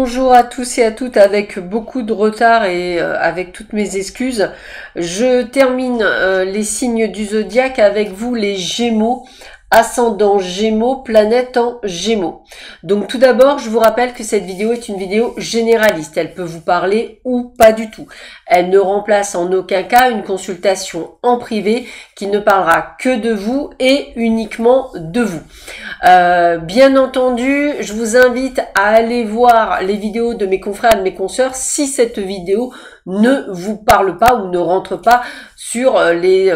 bonjour à tous et à toutes avec beaucoup de retard et avec toutes mes excuses. Je termine les signes du zodiaque avec vous les Gémeaux, ascendant Gémeaux, planète en Gémeaux. Donc tout d'abord, je vous rappelle que cette vidéo est une vidéo généraliste. Elle peut vous parler ou pas du tout. Elle ne remplace en aucun cas une consultation en privé qui ne parlera que de vous et uniquement de vous. Bien entendu, je vous invite à aller voir les vidéos de mes confrères et de mes consoeurs si cette vidéo ne vous parle pas ou ne rentre pas sur les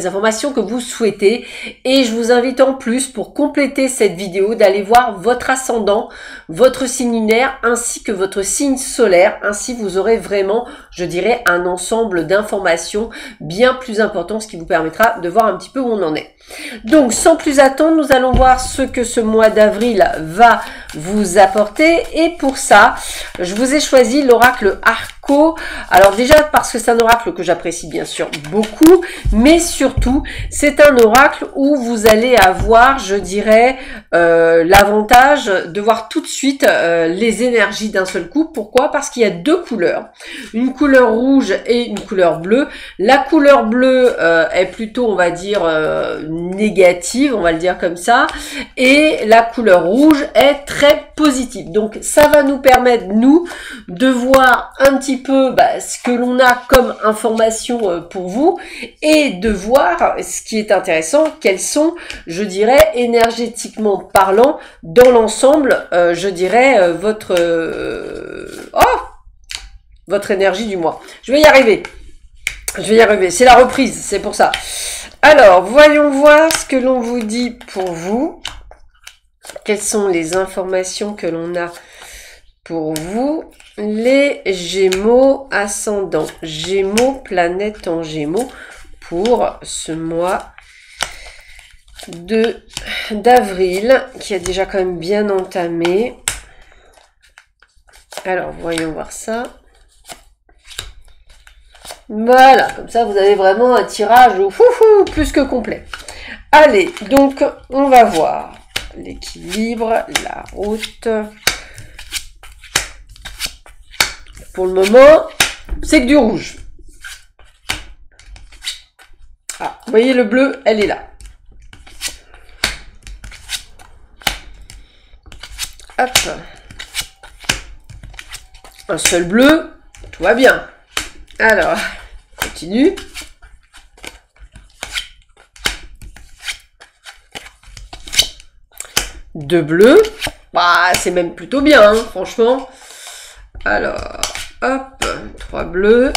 informations que vous souhaitez. Et je vous invite en plus, pour compléter cette vidéo, d'aller voir votre ascendant, votre signe lunaire ainsi que votre signe solaire. Ainsi, vous aurez vraiment, je dirais, un ensemble d'informations bien plus important, ce qui vous permettra de voir un petit peu où on en est. Donc, sans plus attendre, nous allons voir ce que ce mois d'avril va vous apporter. Et pour ça, je vous ai choisi l'oracle Arco. Alors déjà, parce que c'est un oracle que j'apprécie bien sûr beaucoup, mais surtout, c'est un oracle où vous allez avoir, je dirais, l'avantage de voir tout de suite les énergies d'un seul coup. Pourquoi? Parce qu'il y a deux couleurs, une couleur rouge et une couleur bleue. La couleur bleue est plutôt, on va dire, négative, on va le dire comme ça, et la couleur rouge est très positive. Donc ça va nous permettre, nous, de voir un petit peu ce que l'on a comme information pour vous et de voir ce qui est intéressant, quels sont, je dirais, énergétiquement parlant, dans l'ensemble, je dirais, votre énergie du mois. Je vais y arriver. C'est la reprise, c'est pour ça. Alors, voyons voir ce que l'on vous dit pour vous. Quelles sont les informations que l'on a pour vous? Les Gémeaux, ascendant Gémeaux, planète en Gémeaux, pour ce mois d'avril, qui a déjà quand même bien entamé. Alors, voyons voir ça. Voilà, comme ça vous avez vraiment un tirage plus que complet. Allez, donc on va voir l'équilibre, la route. Pour le moment, c'est que du rouge. Ah, vous voyez le bleu, elle est là. Hop. Un seul bleu, tout va bien. Alors, continue. Deux bleus. C'est même plutôt bien, hein, franchement. Alors, hop, 3 bleus.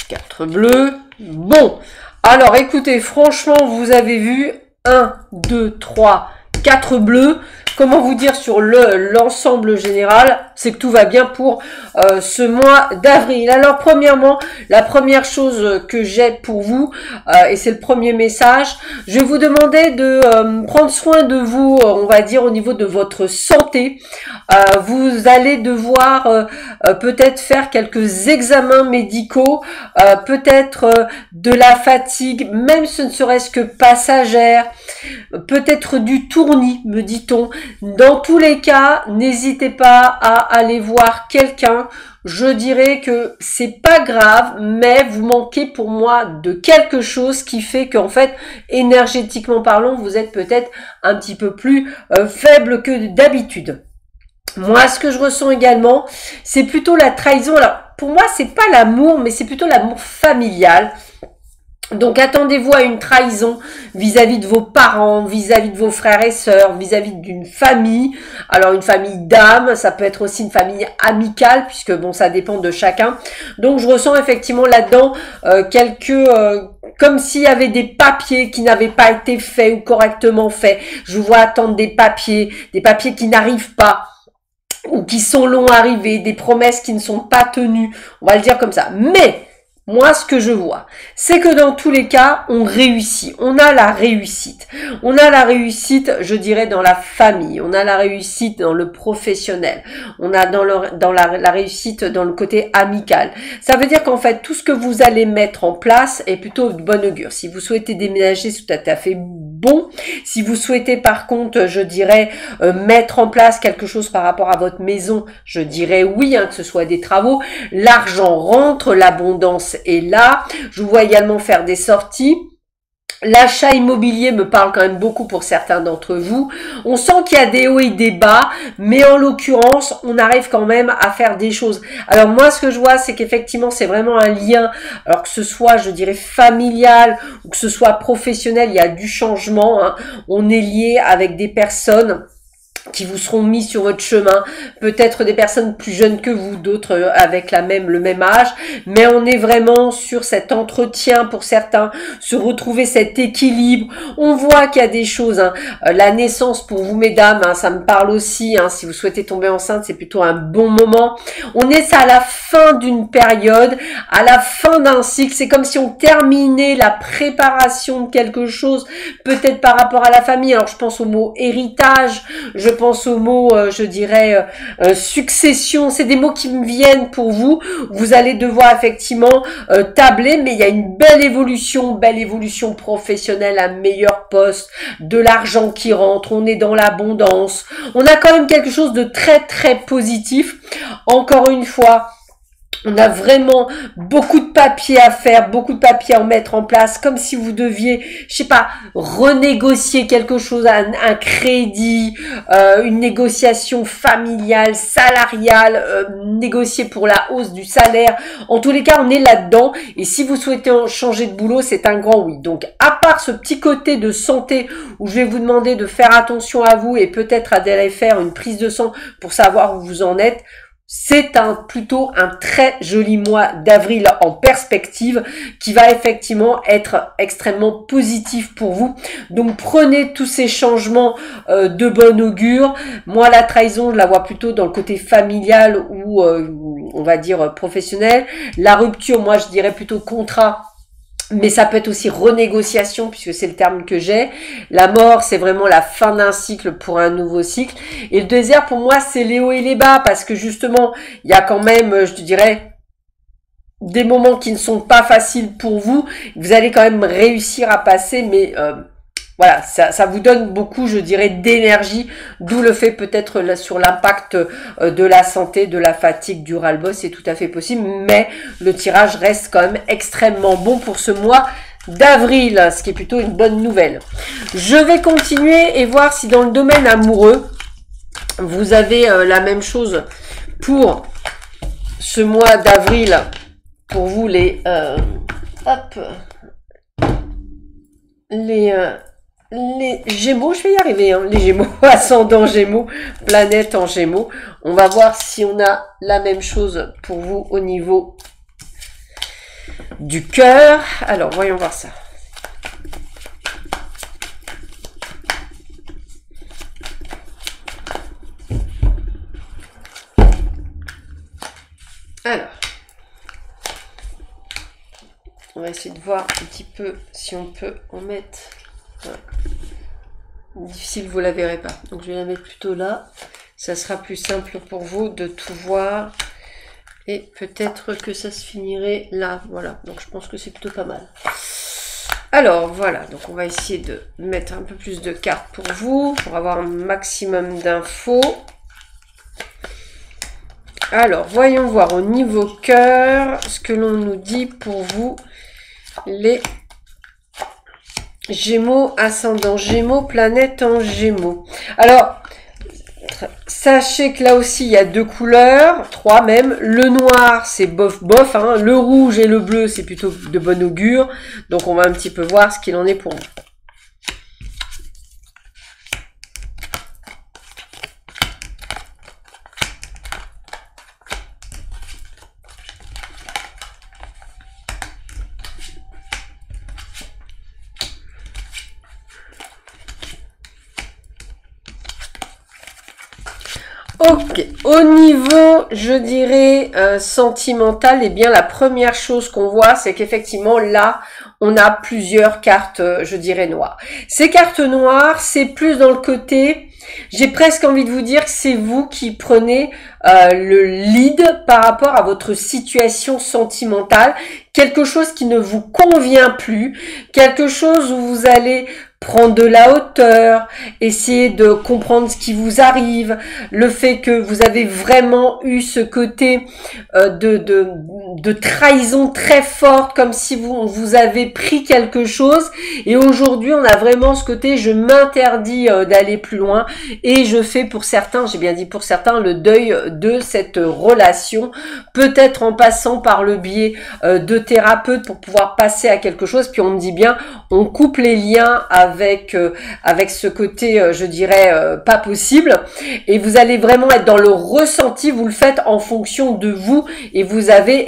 4 bleus. Bon. Alors, écoutez, franchement, vous avez vu 1, 2, 3, 4 bleus. Comment vous dire sur l'ensemble général, c'est que tout va bien pour ce mois d'avril. Alors premièrement, la première chose que j'ai pour vous, et c'est le premier message, je vais vous demander de prendre soin de vous, on va dire au niveau de votre santé. Vous allez devoir peut-être faire quelques examens médicaux, peut-être de la fatigue, même ce ne serait-ce que passagère, peut-être du tournis, me dit-on. Dans tous les cas, n'hésitez pas à aller voir quelqu'un. Je dirais que c'est pas grave, mais vous manquez pour moi de quelque chose qui fait qu'en fait, énergétiquement parlant, vous êtes peut-être un petit peu plus faible que d'habitude. Moi, ce que je ressens également, c'est plutôt la trahison. Alors, pour moi, c'est pas l'amour, mais c'est plutôt l'amour familial. Donc, attendez-vous à une trahison vis-à-vis de vos parents, vis-à-vis de vos frères et sœurs, vis-à-vis d'une famille. Alors, une famille d'âme, ça peut être aussi une famille amicale, puisque bon, ça dépend de chacun. Donc, je ressens effectivement là-dedans comme s'il y avait des papiers qui n'avaient pas été faits ou correctement faits. Je vous vois attendre des papiers qui n'arrivent pas, ou qui sont longs à arriver, des promesses qui ne sont pas tenues. On va le dire comme ça. Mais moi, ce que je vois, c'est que dans tous les cas, on réussit. On a la réussite. On a la réussite, je dirais, dans la famille. On a la réussite dans le professionnel. On a la réussite dans le côté amical. Ça veut dire qu'en fait, tout ce que vous allez mettre en place est plutôt de bon augure. Si vous souhaitez déménager, c'est tout à fait bon. Si vous souhaitez, par contre, je dirais, mettre en place quelque chose par rapport à votre maison, je dirais oui, hein, que ce soit des travaux. L'argent rentre, l'abondance est là. Je vous vois également faire des sorties. L'achat immobilier me parle quand même beaucoup pour certains d'entre vous. On sent qu'il y a des hauts et des bas, mais en l'occurrence, on arrive quand même à faire des choses. Alors moi, ce que je vois, c'est qu'effectivement, c'est vraiment un lien, alors que ce soit, je dirais, familial ou que ce soit professionnel, il y a du changement, hein. On est lié avec des personnes qui vous seront mis sur votre chemin, peut-être des personnes plus jeunes que vous, d'autres avec le même âge, mais on est vraiment sur cet entretien pour certains, se retrouver cet équilibre. On voit qu'il y a des choses, hein. La naissance pour vous mesdames, hein, ça me parle aussi, hein. Si vous souhaitez tomber enceinte, c'est plutôt un bon moment. On est à la fin d'une période, à la fin d'un cycle, c'est comme si on terminait la préparation de quelque chose, peut-être par rapport à la famille. Alors je pense au mot héritage, je pense au mot, je dirais, succession. C'est des mots qui me viennent pour vous. Vous allez devoir effectivement tabler, mais il y a une belle évolution professionnelle, un meilleur poste, de l'argent qui rentre, on est dans l'abondance. On a quand même quelque chose de très très positif. Encore une fois, on a vraiment beaucoup de papiers à faire, beaucoup de papiers à mettre en place, comme si vous deviez, je sais pas, renégocier quelque chose, un crédit, une négociation familiale, salariale, négocier pour la hausse du salaire. En tous les cas, on est là-dedans. Et si vous souhaitez changer de boulot, c'est un grand oui. Donc, à part ce petit côté de santé où je vais vous demander de faire attention à vous et peut-être à d'aller faire une prise de sang pour savoir où vous en êtes, c'est plutôt un très joli mois d'avril en perspective qui va effectivement être extrêmement positif pour vous. Donc prenez tous ces changements de bon augure. Moi, la trahison, je la vois plutôt dans le côté familial ou on va dire professionnel. La rupture, moi, je dirais plutôt contrat. Mais ça peut être aussi renégociation, puisque c'est le terme que j'ai. La mort, c'est vraiment la fin d'un cycle pour un nouveau cycle. Et le désert, pour moi, c'est les hauts et les bas, parce que justement, il y a quand même, je te dirais, des moments qui ne sont pas faciles pour vous. Vous allez quand même réussir à passer, mais voilà, ça vous donne beaucoup, je dirais, d'énergie, d'où le fait peut-être sur l'impact de la santé, de la fatigue, du ras-le-bol, c'est tout à fait possible, mais le tirage reste quand même extrêmement bon pour ce mois d'avril, ce qui est plutôt une bonne nouvelle. Je vais continuer et voir si dans le domaine amoureux, vous avez la même chose pour ce mois d'avril, pour vous les... les Gémeaux, je vais y arriver, hein, les Gémeaux, ascendant Gémeaux, planète en Gémeaux. On va voir si on a la même chose pour vous au niveau du cœur. Alors, voyons voir ça. Alors, on va essayer de voir un petit peu si on peut en mettre... Voilà. Difficile, vous la verrez pas. Donc je vais la mettre plutôt là. Ça sera plus simple pour vous de tout voir. Et peut-être que ça se finirait là. Voilà. Donc je pense que c'est plutôt pas mal. Alors voilà. Donc on va essayer de mettre un peu plus de cartes pour vous. Pour avoir un maximum d'infos. Alors voyons voir au niveau cœur ce que l'on nous dit pour vous. Les Gémeaux, ascendant Gémeaux, planète en Gémeaux. Alors, sachez que là aussi, il y a deux couleurs, trois même. Le noir, c'est bof bof, hein. Le rouge et le bleu, c'est plutôt de bon augure. Donc, on va un petit peu voir ce qu'il en est pour vous. Ok, au niveau, je dirais, sentimental, eh bien, la première chose qu'on voit, c'est qu'effectivement, là, on a plusieurs cartes, je dirais, noires. Ces cartes noires, c'est plus dans le côté, j'ai presque envie de vous dire que c'est vous qui prenez le lead par rapport à votre situation sentimentale, quelque chose qui ne vous convient plus, quelque chose où vous allez prendre de la hauteur, essayer de comprendre ce qui vous arrive, le fait que vous avez vraiment eu ce côté de trahison très forte, comme si vous avez pris quelque chose, et aujourd'hui on a vraiment ce côté je m'interdis d'aller plus loin, et je fais pour certains, j'ai bien dit pour certains, le deuil de cette relation, peut-être en passant par le biais de thérapeutes pour pouvoir passer à quelque chose, puis on me dit bien, on coupe les liens avec ce côté, je dirais, pas possible, et vous allez vraiment être dans le ressenti, vous le faites en fonction de vous, et vous avez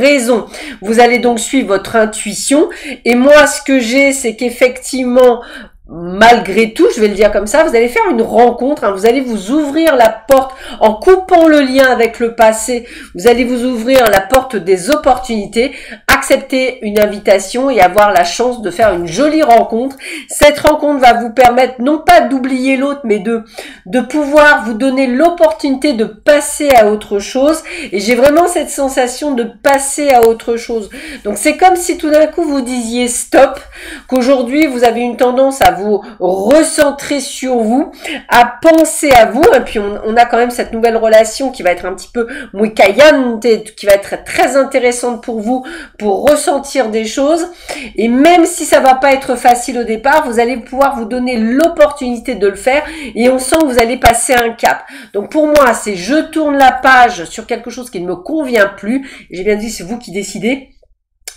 raison. Vous allez donc suivre votre intuition, et moi, ce que j'ai, c'est qu'effectivement, malgré tout, je vais le dire comme ça, vous allez faire une rencontre, hein, vous allez vous ouvrir la porte, en coupant le lien avec le passé, vous allez vous ouvrir la porte des opportunités, accepter une invitation et avoir la chance de faire une jolie rencontre. Cette rencontre va vous permettre non pas d'oublier l'autre, mais de pouvoir vous donner l'opportunité de passer à autre chose, et j'ai vraiment cette sensation de passer à autre chose. Donc c'est comme si tout d'un coup vous disiez stop, qu'aujourd'hui vous avez une tendance à vous recentrer sur vous, à penser à vous, et puis on a quand même cette nouvelle relation qui va être un petit peu muy caliente, qui va être très intéressante pour vous, pour ressentir des choses, et même si ça va pas être facile au départ, vous allez pouvoir vous donner l'opportunité de le faire, et on sent que vous allez passer un cap. Donc pour moi, c'est je tourne la page sur quelque chose qui ne me convient plus, j'ai bien dit c'est vous qui décidez,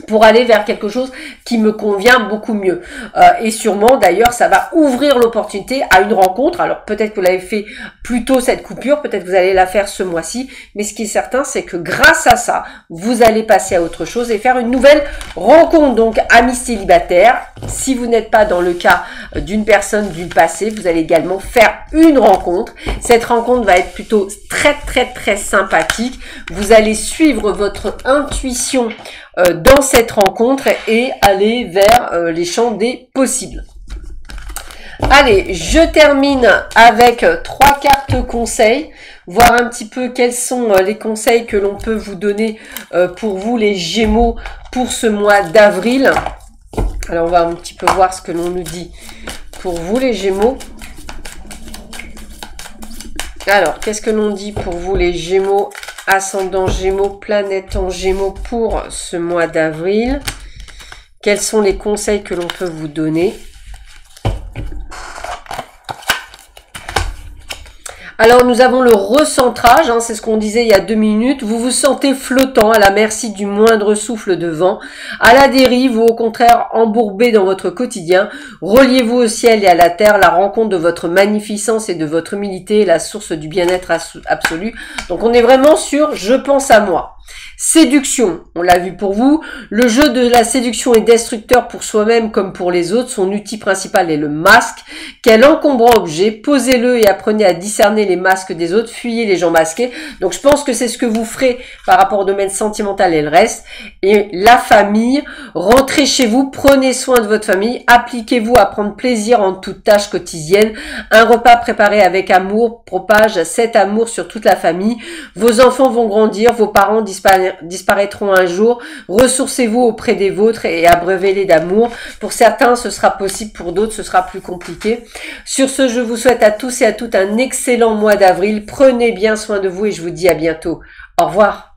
pour aller vers quelque chose qui me convient beaucoup mieux. Et sûrement, d'ailleurs, ça va ouvrir l'opportunité à une rencontre. Alors, peut-être que vous l'avez fait plus tôt, cette coupure, peut-être que vous allez la faire ce mois-ci, mais ce qui est certain, c'est que grâce à ça, vous allez passer à autre chose et faire une nouvelle rencontre. Donc, amis célibataires, si vous n'êtes pas dans le cas d'une personne du passé, vous allez également faire une rencontre. Cette rencontre va être plutôt très sympathique. Vous allez suivre votre intuition dans cette rencontre et aller vers les champs des possibles. Allez, je termine avec 3 cartes conseils, voir un petit peu quels sont les conseils que l'on peut vous donner pour vous les Gémeaux pour ce mois d'avril. Alors on va un petit peu voir ce que l'on nous dit pour vous les Gémeaux. Alors, qu'est-ce que l'on dit pour vous les Gémeaux, ascendant Gémeaux, planète en Gémeaux pour ce mois d'avril? Quels sont les conseils que l'on peut vous donner? Alors, nous avons le recentrage, hein, c'est ce qu'on disait il y a 2 minutes. Vous vous sentez flottant à la merci du moindre souffle de vent, à la dérive ou au contraire embourbé dans votre quotidien. Reliez-vous au ciel et à la terre, la rencontre de votre magnificence et de votre humilité est la source du bien-être absolu. Donc, on est vraiment sur « je pense à moi ». Séduction, on l'a vu pour vous. Le jeu de la séduction est destructeur pour soi-même comme pour les autres. Son outil principal est le masque. Quel encombrant objet, posez-le et apprenez à discerner les masques des autres. Fuyez les gens masqués. Donc je pense que c'est ce que vous ferez par rapport au domaine sentimental et le reste. Et la famille, rentrez chez vous, prenez soin de votre famille. Appliquez-vous à prendre plaisir en toute tâche quotidienne. Un repas préparé avec amour propage cet amour sur toute la famille. Vos enfants vont grandir, vos parents disparaîtront un jour. Ressourcez-vous auprès des vôtres et abreuvez-les d'amour. Pour certains, ce sera possible, pour d'autres, ce sera plus compliqué. Sur ce, je vous souhaite à tous et à toutes un excellent mois d'avril. Prenez bien soin de vous et je vous dis à bientôt. Au revoir.